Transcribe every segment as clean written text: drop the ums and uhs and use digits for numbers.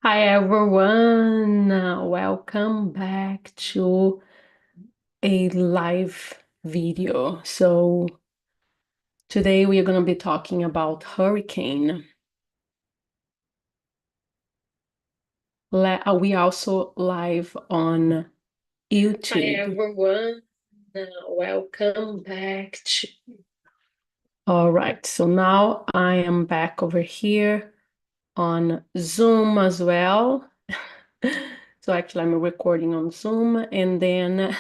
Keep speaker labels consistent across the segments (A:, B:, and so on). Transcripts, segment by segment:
A: Hi everyone, welcome back to a live video. So today we are going to be talking about hurricane. We also live on YouTube. Hi everyone, welcome back to... All right, so now I am back over here on Zoom as well. So actually I'm recording on Zoom and then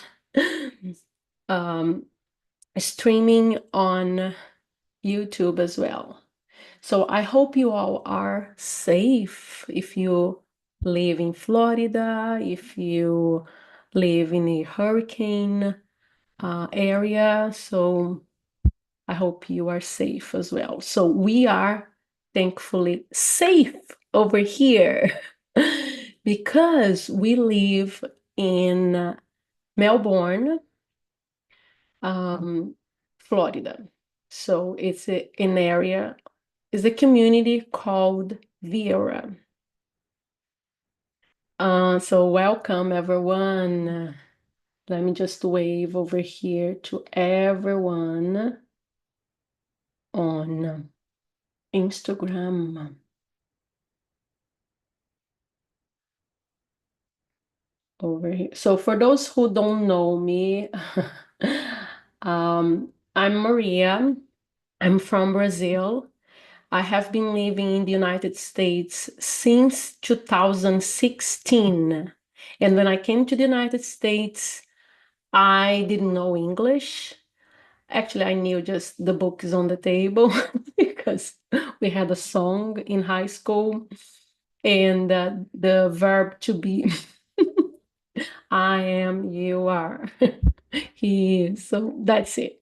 A: um, streaming on YouTube as well. So I hope you all are safe if you live in Florida, if you live in a hurricane area. So I hope you are safe as well. So we are thankfully safe over here because we live in Melbourne, Florida. So it's an area, it's a community called Viera. So welcome everyone. Let me just wave over here to everyone on Instagram. Over here. So for those who don't know me, I'm Maria. I'm from Brazil. I have been living in the United States since 2016. And when I came to the United States, I didn't know English. Actually, I knew just the book is on the table because we had a song in high school and the verb to be. I am, you are, he is. So that's it.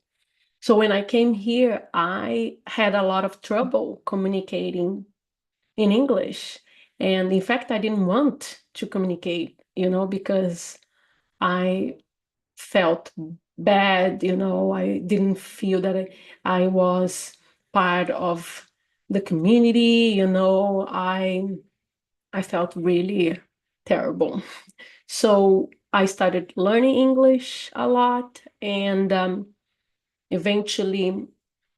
A: So when I came here, I had a lot of trouble communicating in English. And in fact, I didn't want to communicate, because I felt bad, I didn't feel that I was part of the community, I felt really terrible. So I started learning English a lot, and eventually,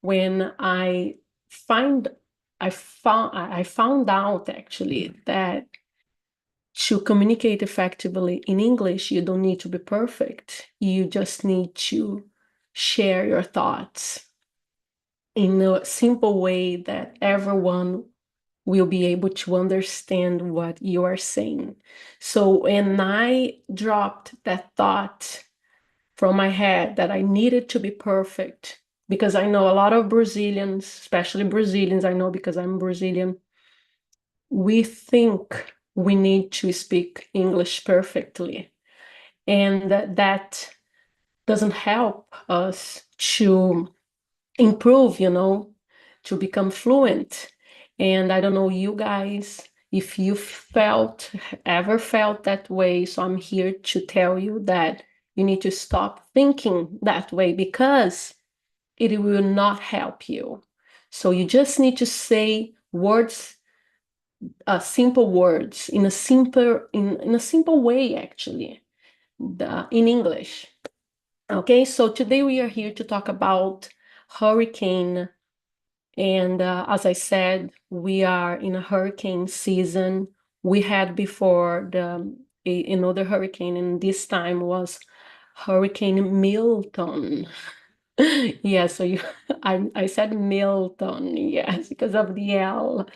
A: when I found out actually that to communicate effectively in English, you don't need to be perfect. You just need to share your thoughts in a simple way that everyone will be able to understand what you are saying. So when I dropped that thought from my head that I needed to be perfect, because I know a lot of Brazilians, especially Brazilians, I know because I'm Brazilian, we think we need to speak English perfectly. And that doesn't help us to improve, to become fluent. And I don't know you guys if you ever felt that way. So I'm here to tell you that you need to stop thinking that way because it will not help you. So you just need to say words, simple words in a simple way, actually, in English. Okay, so today we are here to talk about hurricane. And as I said, we are in a hurricane season. We had before another hurricane, and this time was Hurricane Milton. Yeah, so I said Milton, yes, because of the L.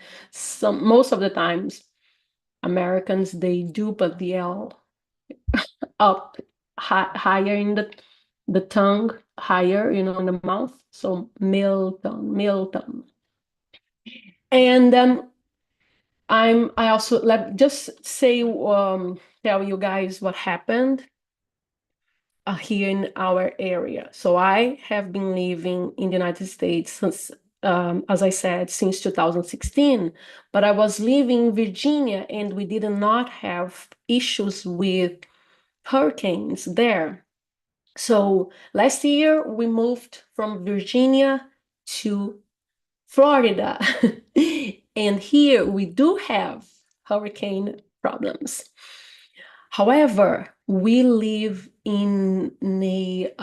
A: Most of the times, Americans, they do put the L up higher in the tongue, higher, in the mouth. So Milton, Milton. And I also just say tell you guys what happened here in our area. So I have been living in the United States since, as I said, since 2016, but I was living in Virginia and we did not have issues with hurricanes there. So last year we moved from Virginia to Florida. And here we do have hurricane problems. However, we live in a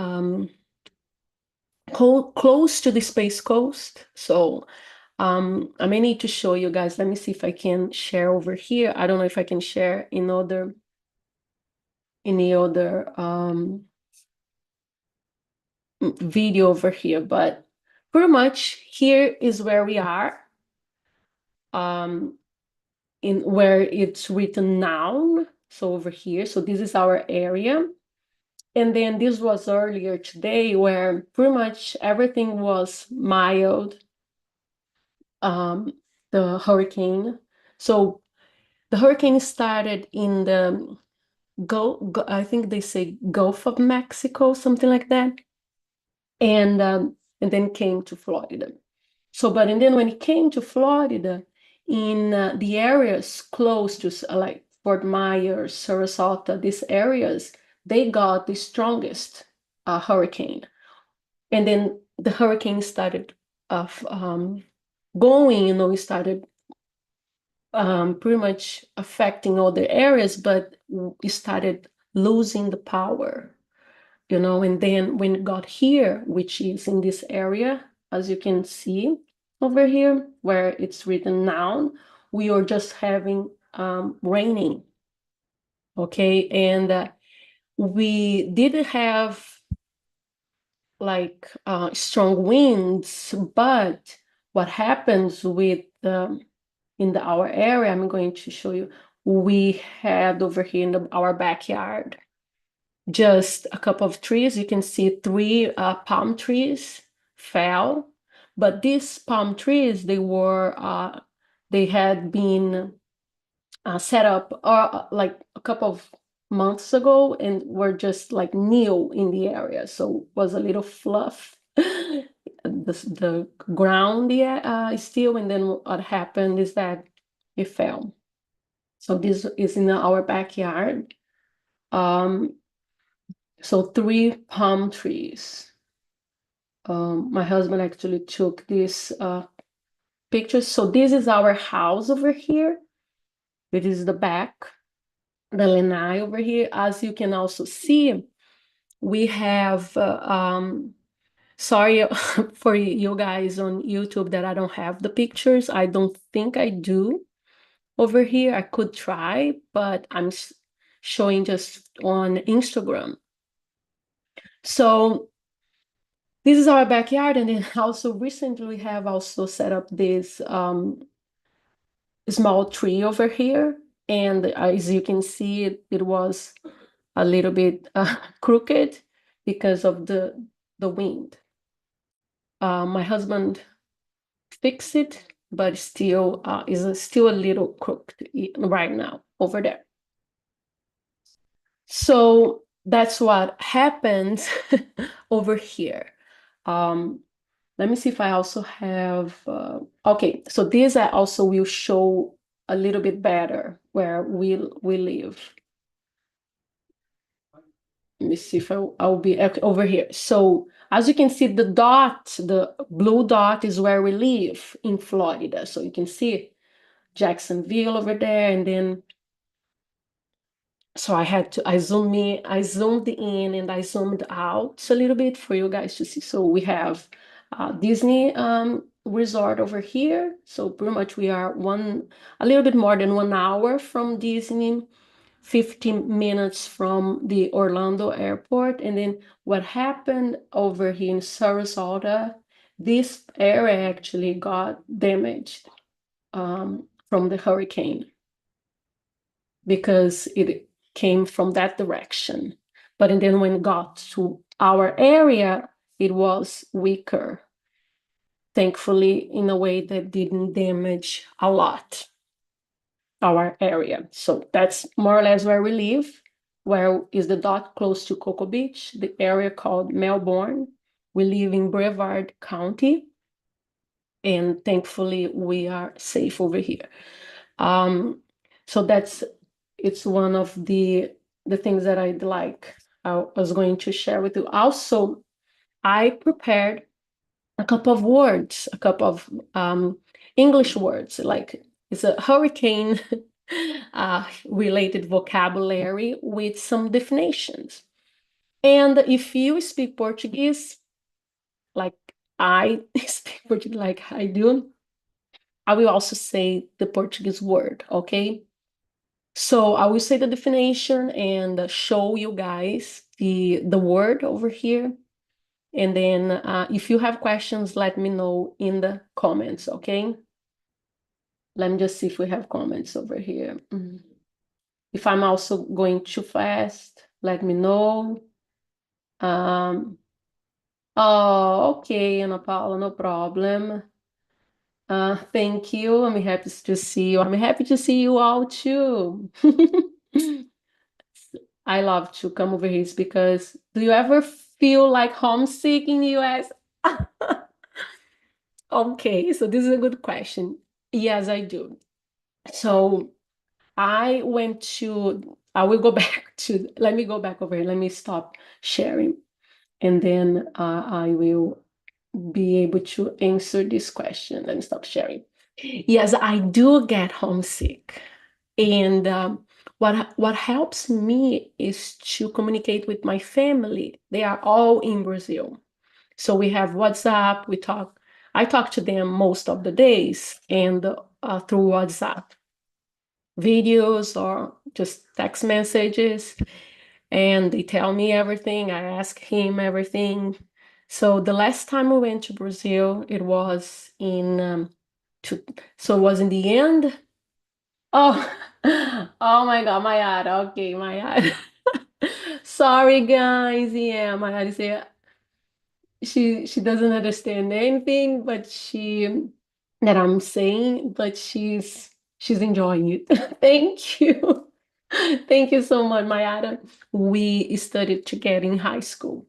A: close to the Space Coast, so I may need to show you guys. Let me see if I can share over here. I don't know if I can share in any other video over here, but pretty much here is where we are, in where it's written noun. So over here, so this is our area. And then this was earlier today where pretty much everything was mild, the hurricane. So the hurricane started in the I think they say Gulf of Mexico, something like that, and then came to Florida. So, and then when it came to Florida, in the areas close to like Fort Myers, Sarasota, these areas, they got the strongest hurricane, and then the hurricane started going. It started pretty much affecting other areas, but it started losing the power, and then when it got here, which is in this area, as you can see over here, where it's written noun, we are just having raining, okay? And we didn't have like strong winds, but what happens with in our area, I'm going to show you, we had over here in our backyard just a couple of trees. You can see 3 palm trees fell, but these palm trees, they had been set up like a couple of months ago and were just like new in the area, so was a little fluff. The ground, yeah, still, and then what happened is that it fell. So this is in our backyard. So 3 palm trees. My husband actually took these pictures. So this is our house over here. This is the back, the lanai over here. As you can also see, we have, sorry for you guys on YouTube that I don't have the pictures. I don't think I do over here. I could try, but I'm showing just on Instagram. So this is our backyard, and then also recently we have also set up this small tree over here, and as you can see, it was a little bit crooked because of the wind. My husband fixed it, but still is still a little crooked right now over there. So that's what happens over here. Let me see if I also have, okay, so this I also will show a little bit better where we live. Let me see if I'll be over here. So as you can see, the blue dot is where we live in Florida. So you can see Jacksonville over there, and then so I zoomed in and I zoomed out a little bit for you guys to see. So we have Disney resort over here. So pretty much we are a little bit more than 1 hour from Disney, 15 minutes from the Orlando airport. And then what happened over here in Sarasota, this area actually got damaged from the hurricane because it came from that direction. But and then when it got to our area, it was weaker, thankfully, in a way that didn't damage a lot our area. So that's more or less where we live, where is the dot close to Cocoa Beach, the area called Melbourne. We live in Brevard County, and thankfully we are safe over here. So it's one of the things that I'd like, I was going to share with you. Also, I prepared a couple of words, a couple of English words, like it's a hurricane related vocabulary with some definitions. And if you speak Portuguese, like I speak Portuguese like I do, I will also say the Portuguese word, okay? So I will say the definition and show you guys the word over here. And then if you have questions, let me know in the comments, okay? Let me just see if we have comments over here. If I'm also going too fast, let me know. Oh, okay, Ana Paula, no problem. Thank you. I'm happy to see you. I'm happy to see you all too. I love to come over here because do you ever feel like homesick in the US? Okay, so this is a good question. Yes, I do. So I went to, I will go back to, let me go back over here. Let me stop sharing. And then I will be able to answer this question. Let me stop sharing. Yes, I do get homesick. And what helps me is to communicate with my family. They are all in Brazil. So we have WhatsApp, we talk. I talk to them most of the days and through WhatsApp videos or just text messages. And they tell me everything. I ask him everything. So the last time we went to Brazil, it was so it was in the end. Oh, oh my God, Mayara. Okay, Mayara. Sorry, guys. Yeah, Mayara said she doesn't understand anything, but that I'm saying, but she's enjoying it. Thank you. Thank you so much, Mayara. We studied together in high school.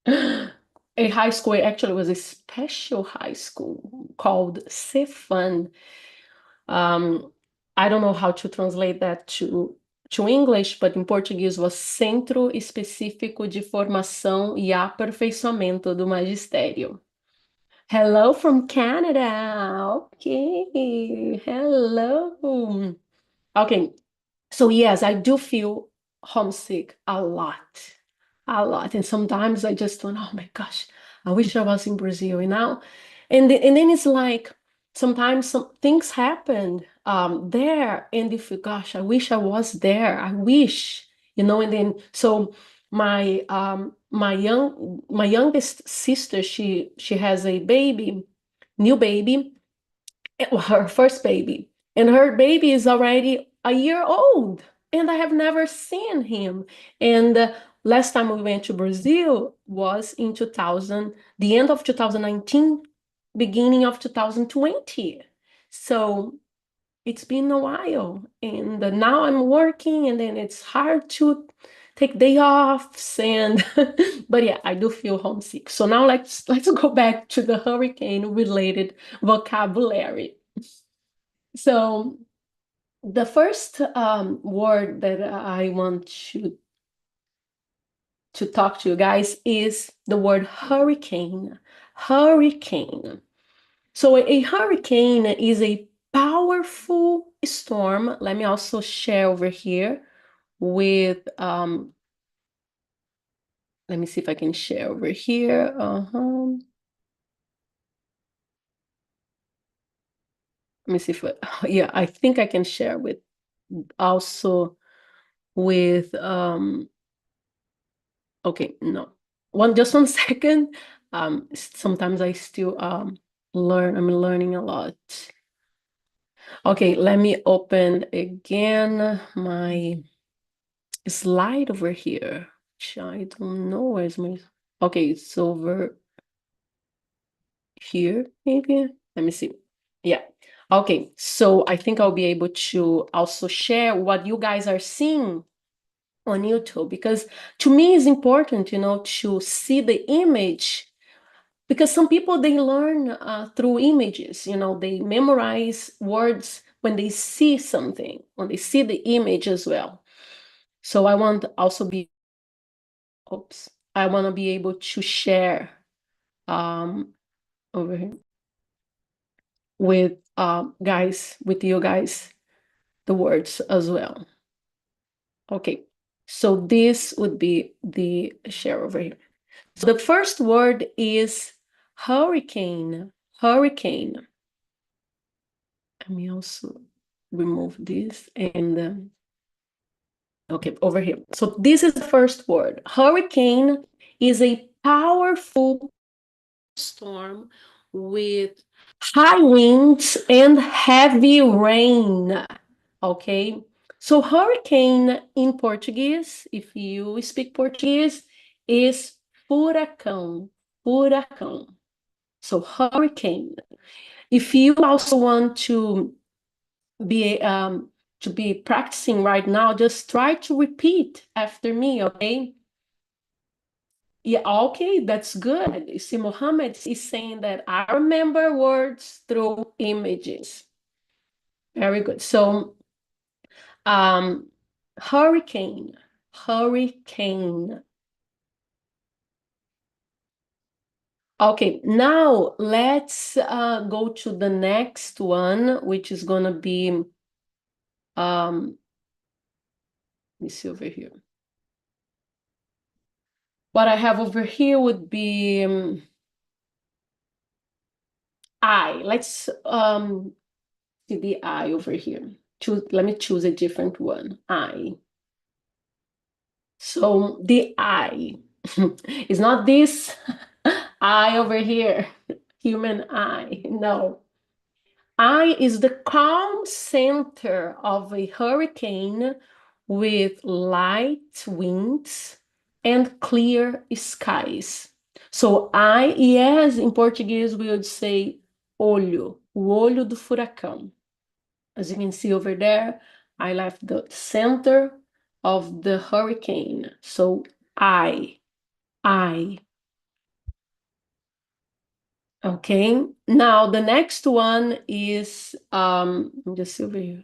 A: A high school actually was a special high school called Cefan. Um, I don't know how to translate that to English, but in Português was Centro Específico de Formação e Aperfeiçoamento do Magistério. Hello from Canada. Okay. Hello. Okay. So yes, I do feel homesick a lot. A lot. And sometimes I just want, oh my gosh, I wish I was in Brazil, you know? And then it's like sometimes some things happened there, and if gosh, I wish I was there. I wish, you know, and then so my youngest sister, she has a baby, new baby, her first baby, and her baby is already a year old, and I have never seen him. And last time we went to Brazil was in 2000, the end of 2019, beginning of 2020. So it's been a while, and now I'm working, and then it's hard to take day offs and but yeah, I do feel homesick. So now let's go back to the hurricane related vocabulary. So the first word that I want to talk to you guys is the word hurricane. Hurricane. So a hurricane is a powerful storm. Let me also share over here with let me see if I can share over here. Let me see if yeah, I think I can share with also with okay, no. Just 1 second. Sometimes I still I'm learning a lot. Okay, let me open again my slide over here. Which I don't know where's my okay, it's over here, maybe. Let me see. Yeah. Okay, so I think I'll be able to also share what you guys are seeing on YouTube, because to me it's important, you know, to see the image, because some people they learn through images, you know, they memorize words when they see something, when they see the image as well. So I want to also be, oops, I want to be able to share over here with guys, with you guys. the words as well. Okay, so this would be the share over here. So the first word is hurricane. Hurricane. Let me also remove this and okay, over here. So this is the first word. Hurricane is a powerful storm with high winds and heavy rain. Okay, so hurricane in Portuguese, if you speak Portuguese, is furacão. Furacão. So hurricane. If you also want to be practicing right now, just try to repeat after me, okay? Yeah, okay, that's good. You see, Mohammed is saying that I remember words through images. Very good. So, hurricane, hurricane. Okay, now let's go to the next one, which is gonna be, let me see over here. What I have over here would be I. Let's see the I over here. Let me choose a different one. I. So the I is not this I over here, human I. No. I is the calm center of a hurricane with light winds and clear skies. So I, yes, in Portuguese we would say olho, o olho do furacão. As you can see over there, I left the center of the hurricane. So I. Okay, now the next one is just over here.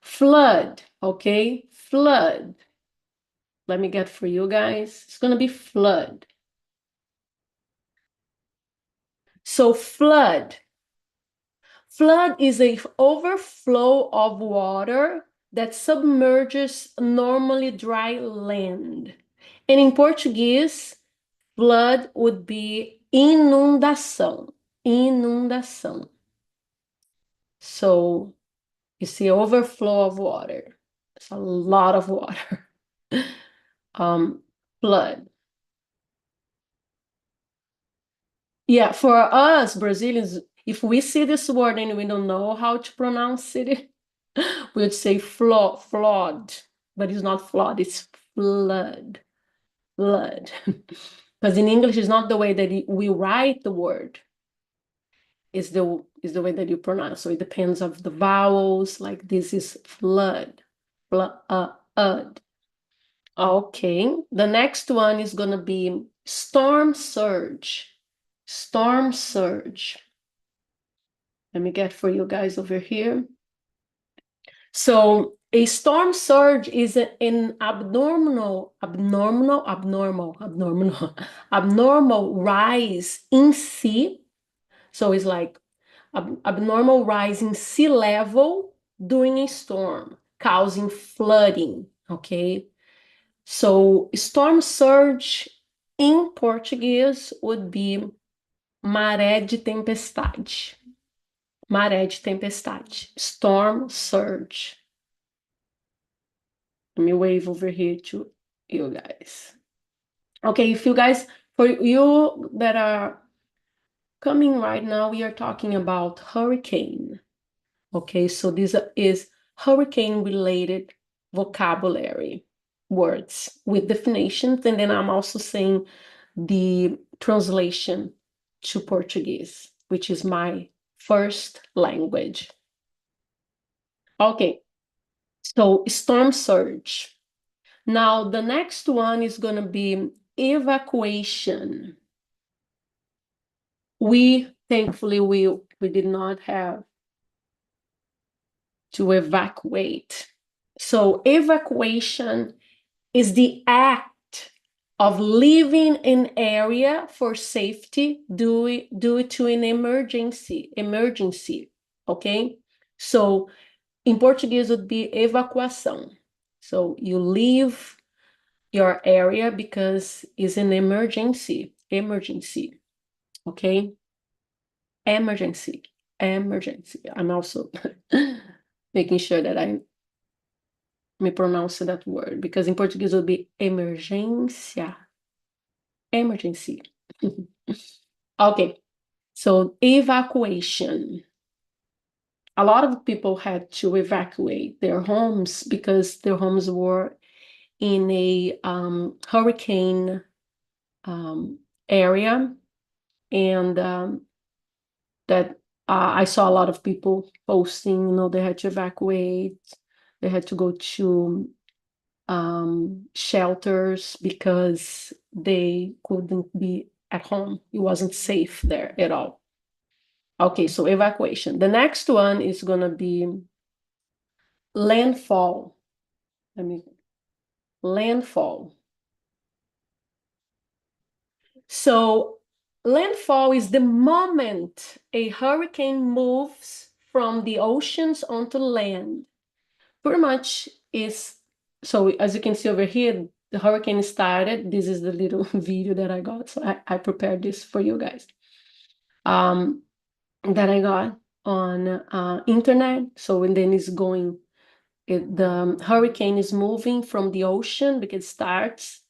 A: Flood. Okay, flood. Let me get for you guys. It's gonna be flood. So flood. Flood is a overflow of water that submerges normally dry land. And in Portuguese, flood would be inundação. Inundação. So you see overflow of water. It's a lot of water. Flood. Yeah, for us Brazilians, if we see this word and we don't know how to pronounce it, we would say flood, but it's not flood, it's flood. Flood. Because in English, it's not the way that we write the word. Is the way that you pronounce. So it depends of the vowels. Like this is flood. Flood. Okay. The next one is gonna be storm surge. Storm surge. Let me get for you guys over here. So a storm surge is an abnormal rise in sea. So it's like abnormal rise in sea level during a storm, causing flooding, okay? So storm surge in Portuguese would be maré de tempestade. Maré de tempestade. Storm surge. Let me wave over here to you guys. Okay, if you guys, for you that are coming right now, we are talking about hurricane. Okay, so this is hurricane-related vocabulary words with definitions, and then I'm also saying the translation to Portuguese, which is my first language. Okay, so storm surge. Now the next one is going to be evacuation. Thankfully we did not have to evacuate. So evacuation is the act of leaving an area for safety due to an emergency, okay? So in Portuguese would be evacuação. So you leave your area because it's an emergency. Okay? Emergency. I'm also making sure that I me pronounce that word, because in Portuguese it would be emergência. Emergency. Okay, so evacuation. A lot of people had to evacuate their homes because their homes were in a hurricane area, and that I saw a lot of people posting, they had to evacuate, they had to go to shelters because they couldn't be at home. It wasn't safe there at all. Okay, so evacuation. The next one is gonna be landfall. Landfall. So landfall is the moment a hurricane moves from the oceans onto land. Pretty much is, so as you can see over here, the hurricane started. This is the little video that I got. So I prepared this for you guys. That I got on internet. So and then it's going, the hurricane is moving from the ocean because it starts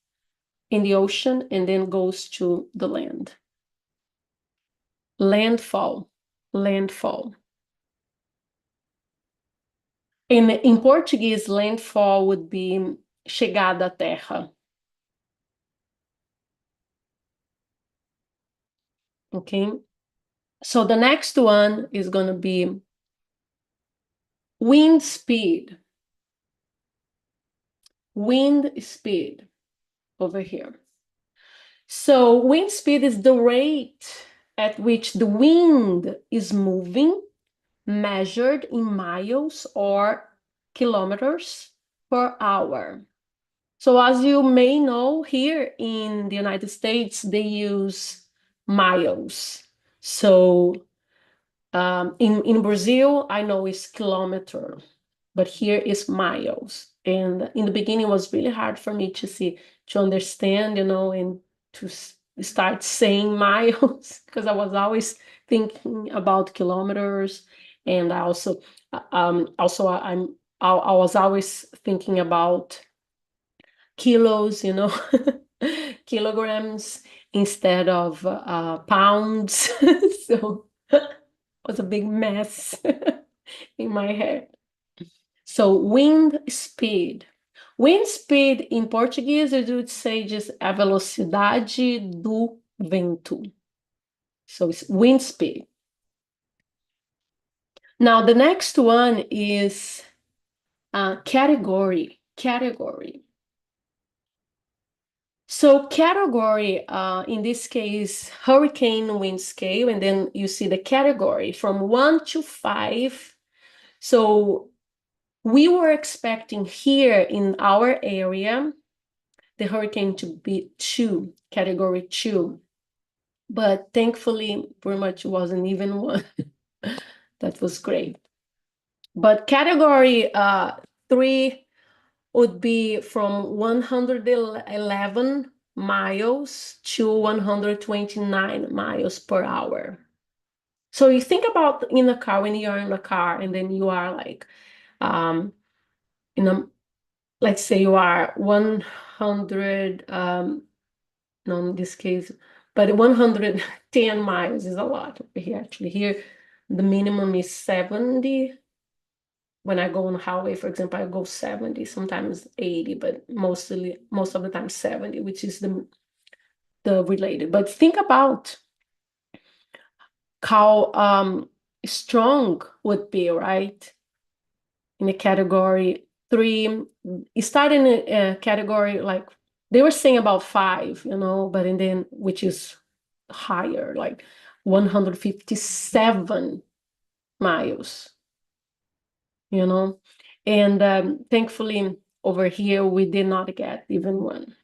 A: in the ocean and then goes to the land. Landfall. In Portuguese, landfall would be chegada à terra. Okay, so the next one is going to be wind speed. Wind speed over here. So wind speed is the rate at which the wind is moving, measured in miles or kilometers per hour. So as you may know, here in the United States, they use miles. So in Brazil, I know it's kilometer, but here is miles. And in the beginning, it was really hard for me to understand, and to start saying miles because I was always thinking about kilometers, and I also I was always thinking about kilos, kilograms instead of pounds. So it was a big mess in my head. So wind speed. Wind speed in Portuguese, eu would say just a velocidade do vento. So it's wind speed. Now the next one is category. So category, in this case, hurricane wind scale, and then you see the category from 1 to 5. So we were expecting here in our area, the hurricane to be 2, category 2. But thankfully, pretty much wasn't even 1. That was great. But category 3 would be from 111 miles to 129 miles per hour. So you think about in a car, when you are in a car and then you are like, let's say you are 100, no, in this case, but 110 miles is a lot here. Actually, here the minimum is 70. When I go on the highway, for example, I go 70, sometimes 80, but most of the time 70, which is the related. But think about how strong would be, right? In a category 3, it started in a category like they were saying about 5, but then which is higher, like 157 miles. And thankfully over here we did not get even 1,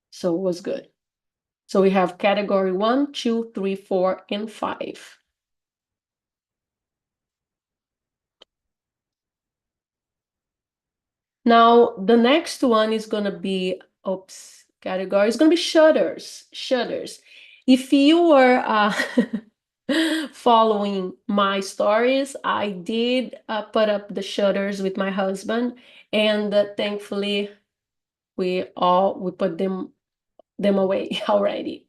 A: so it was good. So we have category 1, 2, 3, 4, and 5. Now, the next one is going to be, category is going to be shutters. Shutters. If you were following my stories, I did put up the shutters with my husband, and thankfully we put them away already.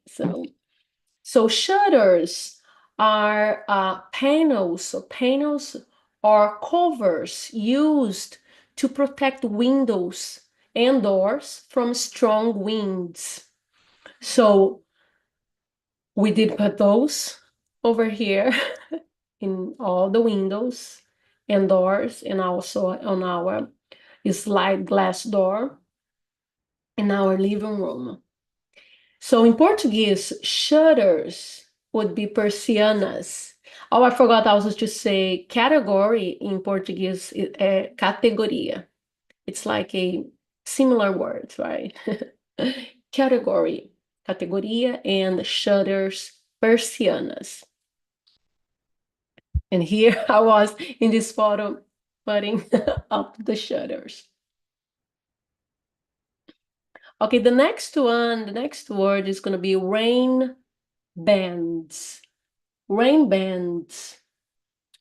A: So shutters are panels. So panels are covers used to protect windows and doors from strong winds. So we did put those over here in all the windows and doors, and also on our slide glass door in our living room. So in Portuguese, shutters would be persianas. Oh, I forgot also to say category in Portuguese is categoria. It's like a similar word, right? Category, categoria, and shutters, persianas. And here I was in this photo putting up the shutters. Okay, the next word is going to be rain bands. Rain bands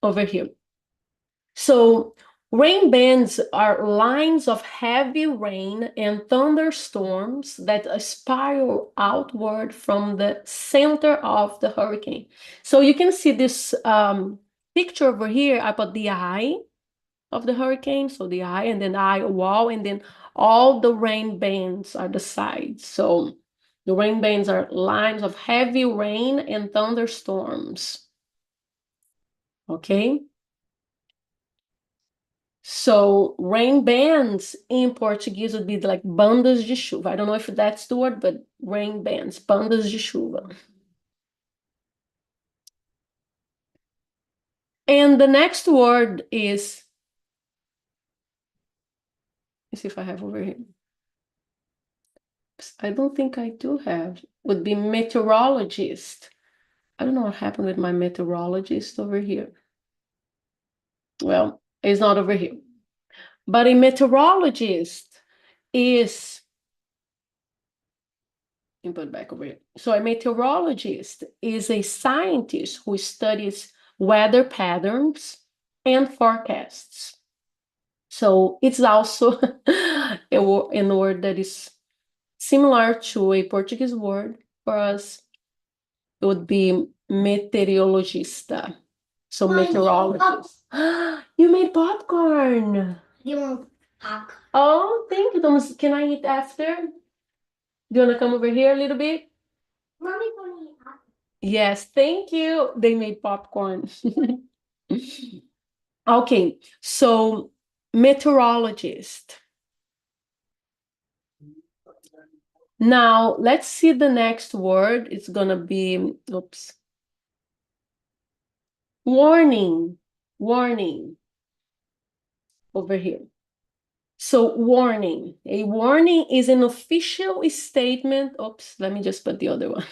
A: over here. So rain bands are lines of heavy rain and thunderstorms that spiral outward from the center of the hurricane. So you can see this picture over here. I put the eye of the hurricane, so the eye, and then eye wall, and then all the rain bands are the sides. So the rain bands are lines of heavy rain and thunderstorms. Okay? So rain bands in Portuguese would be like bandas de chuva. I don't know if that's the word, but rain bands, bandas de chuva. And the next word is, let's see if I have over here. I don't think I do have, would be meteorologist. I don't know what happened with my meteorologist over here. Well, it's not over here. But a meteorologist is, you put it back over here. So a meteorologist is a scientist who studies weather patterns and forecasts. So it's also an word that is similar to a Portuguese word. For us, it would be meteorologista. So meteorologist. You made popcorn. Oh, thank you, Thomas. Can I eat after? Do you want to come over here a little bit? Mommy, gonna eat after. Yes, thank you. They made popcorn. Okay, so meteorologist. Now, let's see the next word. It's gonna be, warning, warning, over here. So warning, a warning is an official statement. Let me just put the other one.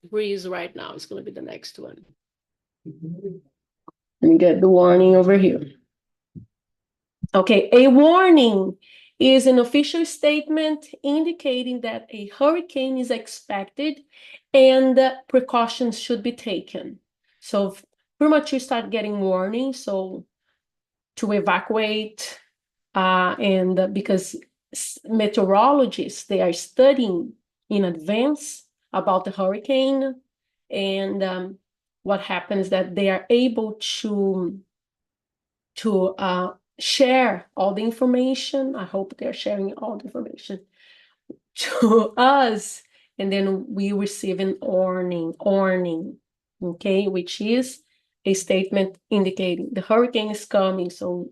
A: Breeze right now, it's gonna be the next one. Let me get the warning over here. Okay, a warning is an official statement indicating that a hurricane is expected and precautions should be taken. So pretty much you start getting warnings, so to evacuate, and because meteorologists, they are studying in advance about the hurricane, and what happens that they are able to share all the information. I hope they're sharing all the information to us, and then we receive an warning, okay, which is a statement indicating the hurricane is coming, so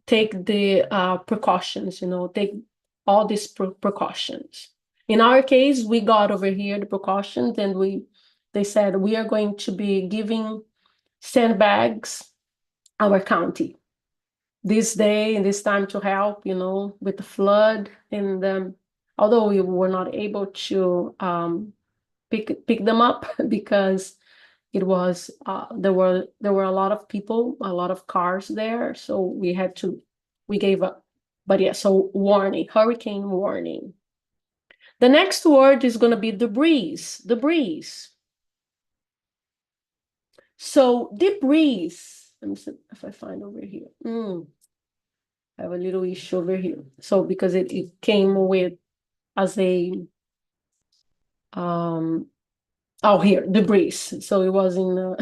A: take the precautions, take all these precautions. In our case, we got over here the precautions, and they said we are going to be giving sandbags our county this day and this time to help, with the flood. And although we were not able to pick them up because it was there were a lot of people, a lot of cars there, so we had to we gave up. But yeah, so warning, hurricane warning. The next word is going to be debris, debris. So debris, let me see if I find over here. I have a little issue over here. So because it came with as a, oh, here, debris. So it was in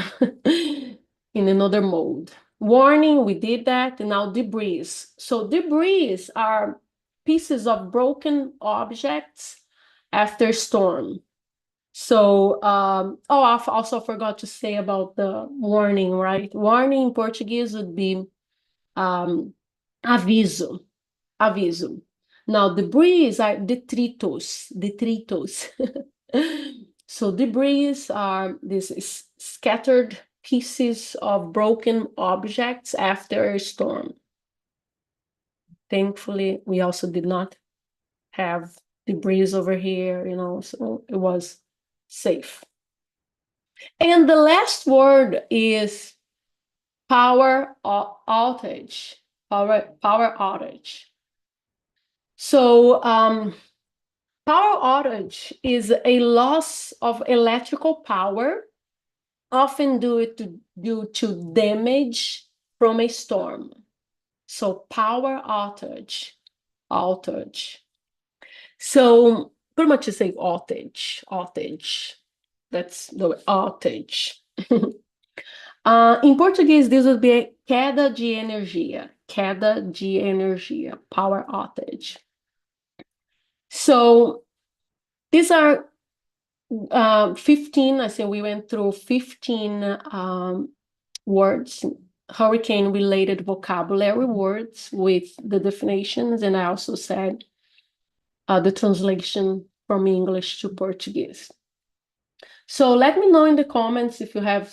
A: in another mode. Warning, we did that, and now debris. So debris are pieces of broken objects after storm. So, oh, I also forgot to say about the warning, right? Warning in Portuguese would be aviso, aviso. Now, debris are detritos, detritos. So debris are these scattered pieces of broken objects after a storm. Thankfully, we also did not have debris over here, so it was safe. And the last word is power outage. Power outage. So power outage is a loss of electrical power, often due to damage from a storm. So power outage, outage. So pretty much you say outage, outage. That's the word, outage. Em português, this would be queda de energia, power outage. So these are 15, I say we went through 15 words, hurricane-related vocabulary words with the definitions, and I also said the translation from English to Portuguese. So let me know in the comments if you have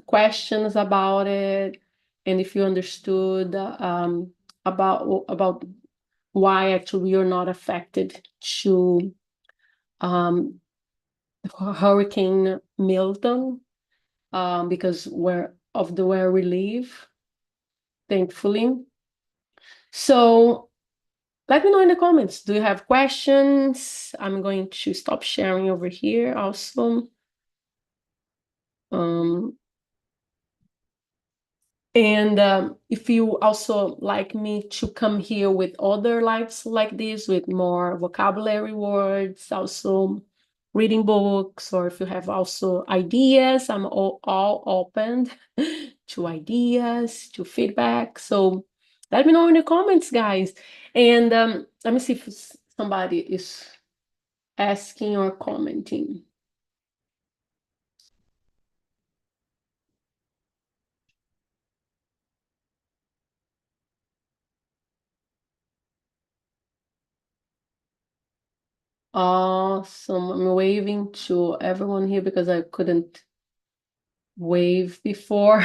A: questions about it, and if you understood about why actually you're not affected to Hurricane Milton, because where we live, thankfully. So let me know in the comments. Do you have questions? I'm going to stop sharing over here also. And if you also like me to come here with other lives like this, with more vocabulary words, also reading books, or if you have also ideas, I'm all open to ideas, to feedback. So let me know in the comments, guys. And let me see if somebody is asking or commenting. Awesome. I'm waving to everyone here because I couldn't wave before.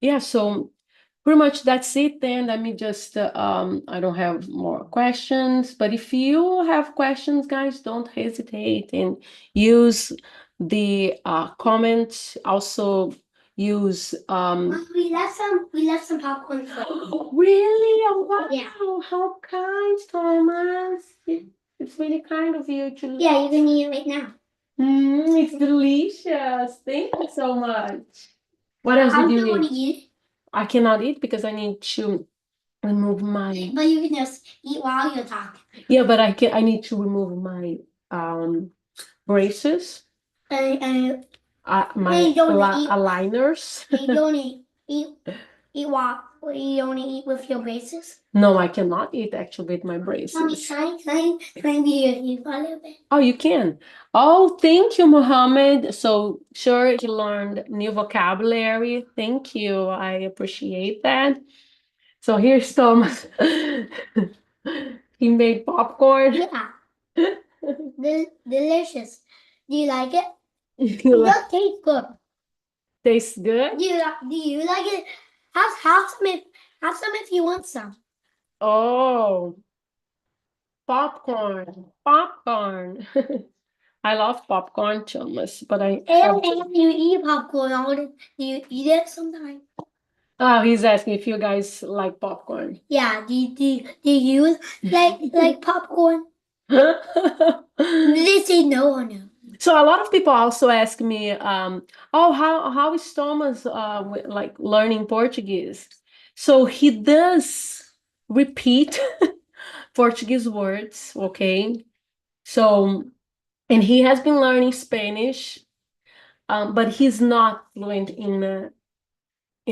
A: Yeah, so pretty much that's it then. Let me just I don't have more questions, but if you have questions, guys, don't hesitate and use the comments. Also use
B: We left some popcorn for you.
A: Really? Oh, wow.
B: Yeah.
A: How kind, Thomas. It's really kind of you to.
B: Yeah, you can eat it right now.
A: It's delicious. Thank you so much. What else
B: How
A: did
B: do
A: you
B: you want
A: eat?
B: to eat?
A: I cannot eat because I need to remove my.
B: But you can just eat while you're talking.
A: Yeah, but I need to remove my braces,
B: And
A: my
B: you don't eat.
A: aligners.
B: You don't eat while you only eat with your braces.
A: No, I cannot eat actually with my braces.
B: Mommy, can I be you for a little bit?
A: Oh, you can. Oh, thank you, Mohammed. So sure, he learned new vocabulary. Thank you. I appreciate that. So here's Thomas. He made popcorn.
B: Yeah. Delicious. Do you like it? It
A: You like-
B: does taste good.
A: Tastes good?
B: Do you like it? Have some if you want some.
A: Oh, popcorn. Popcorn. I love popcorn, Thomas, but I
B: And you eat popcorn all the, do you eat it sometimes?
A: Oh, he's asking if you guys like popcorn.
B: Yeah, do you like popcorn? They say no or no.
A: So a lot of people also ask me, oh, how is Thomas like learning Portuguese? So he does repeat Portuguese words, okay? So, and he has been learning Spanish, but he's not fluent in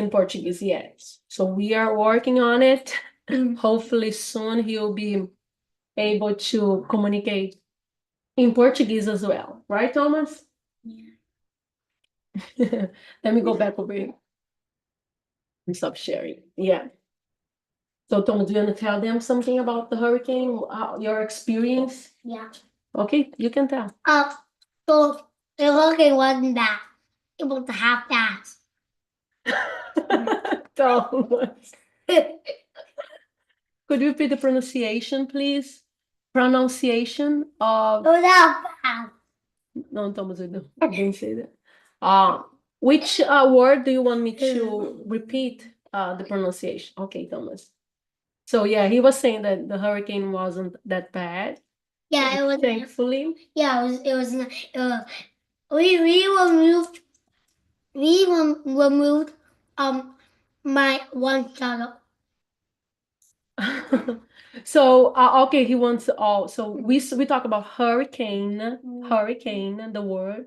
A: Portuguese yet. So we are working on it. Hopefully soon he'll be able to communicate in Portuguese as well, right, Thomas?
B: Yeah.
A: Let me go back over here and stop sharing. Yeah. So, Thomas, do you want to tell them something about the hurricane, your experience?
B: Yeah.
A: Okay, you can tell.
B: So the hurricane wasn't that. It was half that.
A: Thomas, could you repeat the pronunciation, please? Pronunciation of.
B: It was half that.
A: No, Thomas, I didn't say that. Which word do you want me to repeat the pronunciation? Okay, Thomas. So yeah, he was saying that the hurricane wasn't that bad.
B: Yeah, it was.
A: Thankfully.
B: Yeah, it was. We removed. We removed my one shadow.
A: So okay, he wants all. So we talk about hurricane, the word,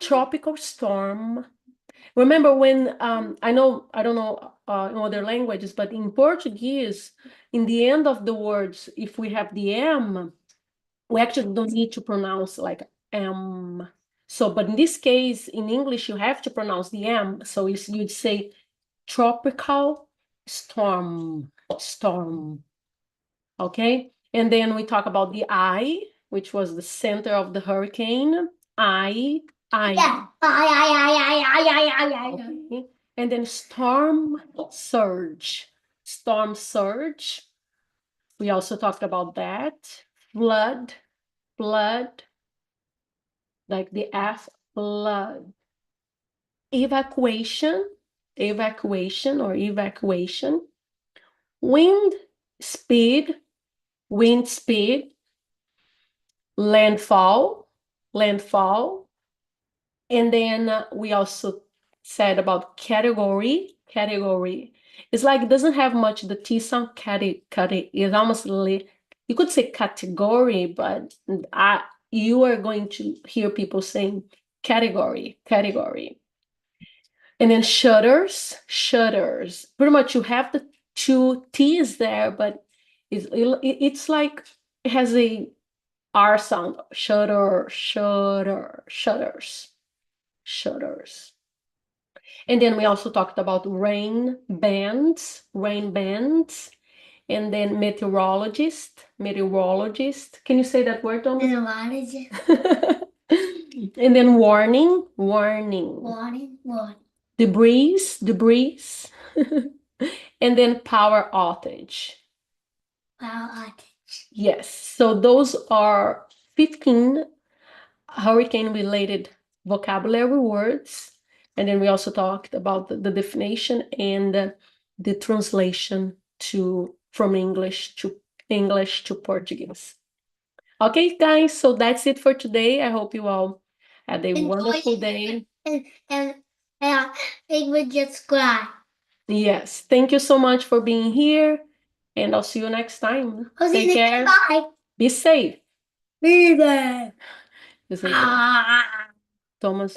A: tropical storm. Remember when I don't know in other languages, but in Portuguese, in the end of the words, if we have the M, we actually don't need to pronounce like M. So, but in this case, in English, you have to pronounce the M. So you'd say tropical storm. Okay, and then we talk about the I, which was the center of the hurricane. I.
B: Yeah. I.
A: Okay. And then storm surge. We also talked about that. Flood, like the F, flood. Evacuation. Wind speed, landfall. And then we also said about category. It's like it doesn't have much the T sound. It's almost you could say category, but you are going to hear people saying category. And then shutters. Pretty much you have the two T's there, but it's like it has a R sound. Shutters. And then we also talked about rain bands, and then meteorologist. Can you say that word, Thomas?
B: Meteorologist.
A: And then warning. Debris. And then power outage. Yes, so those are 15 hurricane-related vocabulary words. And then we also talked about the definition and the translation from English to Portuguese. Okay, guys, so that's it for today. I hope you all had a wonderful day.
B: And they would just cry.
A: Yes, thank you so much for being here, and I'll see you next time. Take care.
B: Bye.
A: Be safe.
B: Be there.
A: Be safe. Thomas.